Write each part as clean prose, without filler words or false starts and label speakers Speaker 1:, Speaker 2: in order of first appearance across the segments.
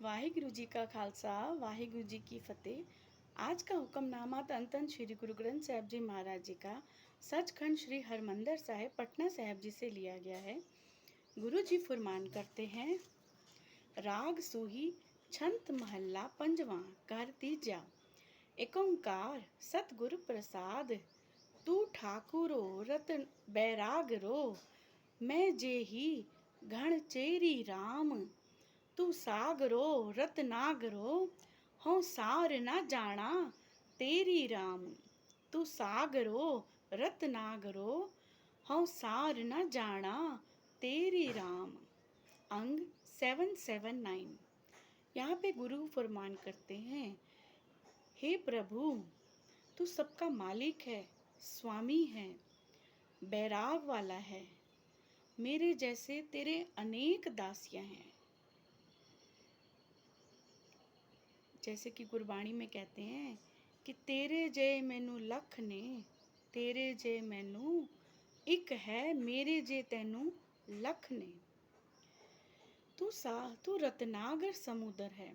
Speaker 1: वाहिगुरु जी का खालसा वाहिगुरु जी की फतेह। आज का हुक्मनामा धन धन श्री गुरु ग्रंथ साहिब जी महाराज जी का सचखंड श्री हरमंदर साहिब पटना साहिब जी से लिया गया है। गुरु जी फरमान करते हैं, राग सूही छंत महल्ला पंजवा कर तीजा। एक ओंकार सतगुरु प्रसाद, तू ठाकुरो रतन बैराग रो। मैं जे ही घण चेरी राम, तू सागरो रतनागरो। हूँ सार ना जाना तेरी राम, तू सागरो रतनागरो। हूँ सार ना जाना तेरी राम। अंग 779। यहाँ पे गुरु फरमान करते हैं, हे प्रभु, तू सबका मालिक है, स्वामी है, बैराग वाला है। मेरे जैसे तेरे अनेक दासियां हैं। जैसे कि गुरबाणी में कहते हैं कि तेरे जे मैनू लख ने, तेरे जे मैनू एक है, मेरे जे तैनू लख ने। तू रत्नागर समुद्र है,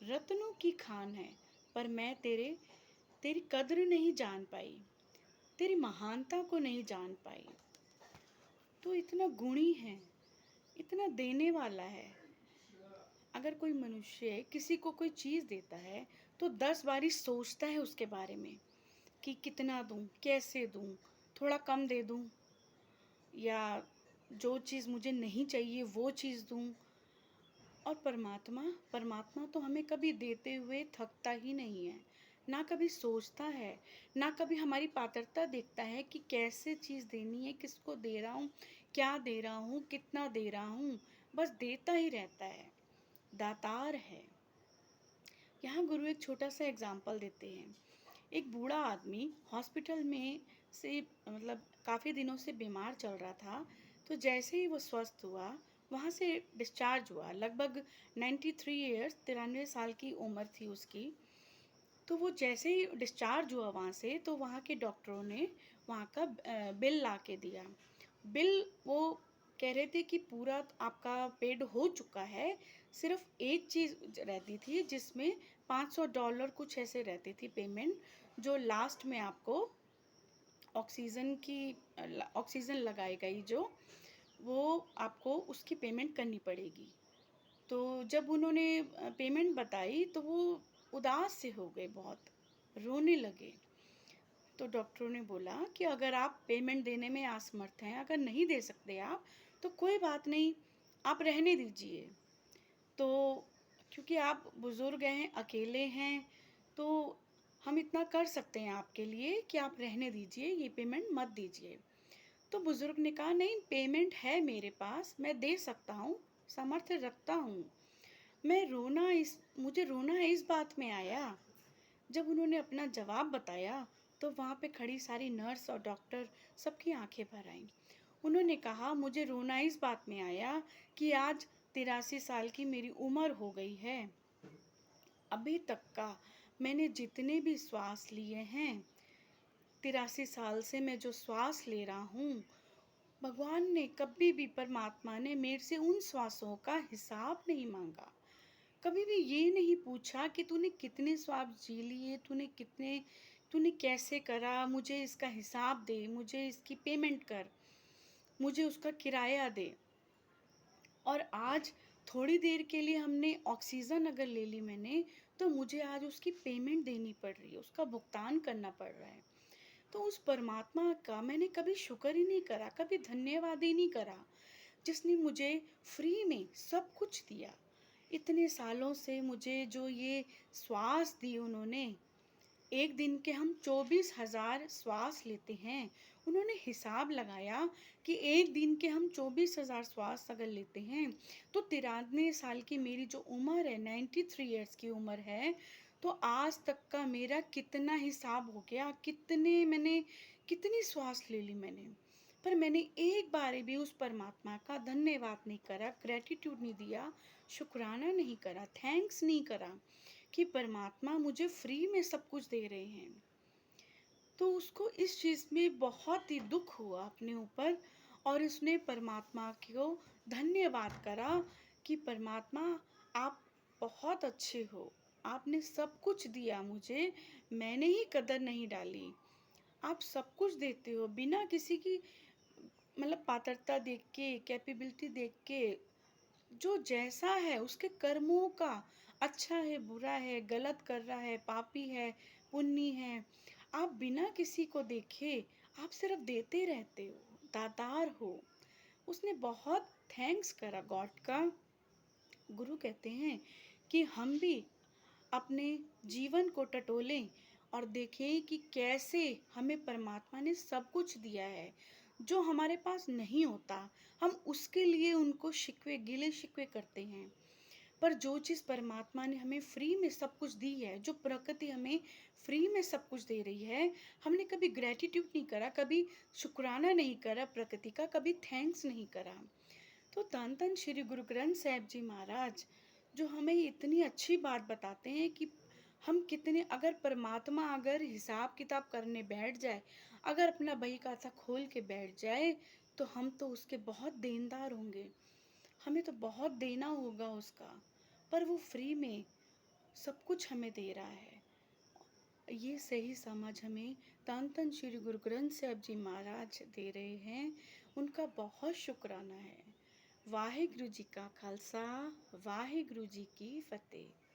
Speaker 1: रत्नों की खान है, पर मैं तेरी कद्र नहीं जान पाई, तेरी महानता को नहीं जान पाई। तू इतना गुणी है, इतना देने वाला है। अगर कोई मनुष्य किसी को कोई चीज़ देता है तो 10 बारी सोचता है उसके बारे में कि कितना दूं, कैसे दूं, थोड़ा कम दे दूं, या जो चीज़ मुझे नहीं चाहिए वो चीज़ दूं। और परमात्मा तो हमें कभी देते हुए थकता ही नहीं है, ना कभी सोचता है, ना कभी हमारी पात्रता देखता है कि कैसे चीज़ देनी है, किसको दे रहा हूँ, क्या दे रहा हूँ, कितना दे रहा हूँ। बस देता ही रहता है, दातार है। यहाँ गुरु एक छोटा सा एग्जाम्पल देते हैं। एक बूढ़ा आदमी हॉस्पिटल में से काफ़ी दिनों से बीमार चल रहा था। तो जैसे ही वो स्वस्थ हुआ, वहाँ से डिस्चार्ज हुआ। लगभग 93 ईयर्स 93 साल की उम्र थी उसकी। तो वो जैसे ही डिस्चार्ज हुआ वहाँ से, तो वहाँ के डॉक्टरों ने वहाँ का बिल ला के दिया। बिल वो कह रहे थे कि पूरा आपका पेड हो चुका है, सिर्फ एक चीज़ रहती थी जिसमें $500 कुछ ऐसे रहती थी पेमेंट, जो लास्ट में आपको ऑक्सीजन लगाई गई जो, वो आपको उसकी पेमेंट करनी पड़ेगी। तो जब उन्होंने पेमेंट बताई तो वो उदास से हो गए, बहुत रोने लगे। तो डॉक्टरों ने बोला कि अगर आप पेमेंट देने में असमर्थ हैं, अगर नहीं दे सकते आप, तो कोई बात नहीं, आप रहने दीजिए। तो क्योंकि आप बुज़ुर्ग हैं, अकेले हैं, तो हम इतना कर सकते हैं आपके लिए कि आप रहने दीजिए, ये पेमेंट मत दीजिए। तो बुज़ुर्ग ने कहा, नहीं, पेमेंट है मेरे पास, मैं दे सकता हूँ, सामर्थ्य रखता हूँ। मुझे रोना इस बात में आया, जब उन्होंने अपना जवाब बताया तो वहाँ पे खड़ी सारी नर्स और डॉक्टर सबकी आंखें भर आईं। उन्होंने कहा, मुझे रोना इस बात में आया कि आज 83 साल की मेरी उम्र हो गई है, अभी तक का मैंने जितने भी श्वास लिए हैं, 83 साल से मैं जो श्वास ले रहा हूँ, भगवान ने कभी भी, परमात्मा ने मेरे से उन श्वासों का हिसाब नहीं मांगा। कभी भी ये नहीं पूछा कि तूने कितने श्वास जी लिए, तूने कैसे करा, मुझे इसका हिसाब दे, मुझे इसकी पेमेंट कर, मुझे उसका किराया दे। और आज थोड़ी देर के लिए हमने ऑक्सीजन अगर ले ली मैंने, तो मुझे आज उसकी पेमेंट देनी पड़ रही है, उसका भुगतान करना पड़ रहा है। तो उस परमात्मा का मैंने कभी शुक्र ही नहीं करा, कभी धन्यवाद ही नहीं करा, जिसने मुझे फ्री में सब कुछ दिया। इतने सालों से मुझे जो ये श्वास दी उन्होंने, एक दिन के हम 24,000 श्वास लेते हैं। उन्होंने हिसाब लगाया कि एक दिन के हम 24,000 श्वास अगर लेते हैं, तो 93 साल की मेरी जो उम्र है, 93 ईयर्स की उम्र है, तो आज तक का मेरा कितना हिसाब हो गया, कितनी श्वास ले ली मैंने। पर मैंने एक बार भी उस परमात्मा का धन्यवाद नहीं करा, ग्रेटिट्यूड नहीं दिया, शुक्राना नहीं करा, थैंक्स नहीं करा कि परमात्मा मुझे फ्री में सब कुछ दे रहे हैं। तो उसको इस चीज़ में बहुत ही दुख हुआ अपने ऊपर, और उसने परमात्मा को धन्यवाद करा कि परमात्मा, आप बहुत अच्छे हो। आपने सब कुछ दिया मुझे, मैंने ही कदर नहीं डाली। आप सब कुछ देते हो बिना किसी की मतलब पात्रता देख के, कैपेबिलिटी देख के, जो जैसा है उसके कर्मों का, अच्छा है, बुरा है, गलत कर रहा है, पापी है, पुण्य है, आप बिना किसी को देखे आप सिर्फ देते रहते हो, दातार हो। उसने बहुत थैंक्स करा गॉड का। गुरु कहते हैं कि हम भी अपने जीवन को टटोलें और देखें कि कैसे हमें परमात्मा ने सब कुछ दिया है। जो हमारे पास नहीं होता, हम उसके लिए उनको शिकवे गिले शिकवे करते हैं। पर जो चीज़ परमात्मा ने हमें फ्री में सब कुछ दी है, जो प्रकृति हमें फ्री में सब कुछ दे रही है, हमने कभी ग्रेटिट्यूड नहीं करा, कभी शुक्राना नहीं करा प्रकृति का, कभी थैंक्स नहीं करा। तो धन धन श्री गुरु ग्रंथ साहिब जी महाराज जो हमें इतनी अच्छी बात बताते हैं कि हम कितने, अगर परमात्मा अगर हिसाब किताब करने बैठ जाए, अगर अपना बही खाता खोल के बैठ जाए, तो हम तो उसके बहुत देनदार होंगे, हमें तो बहुत देना होगा उसका। पर वो फ्री में सब कुछ हमें दे रहा है। ये सही समझ हमें धन धन श्री गुरु ग्रंथ साहिब जी महाराज दे रहे हैं, उनका बहुत शुक्राना है। वाहिगुरु जी का खालसा, वाहिगुरु जी की फतेह।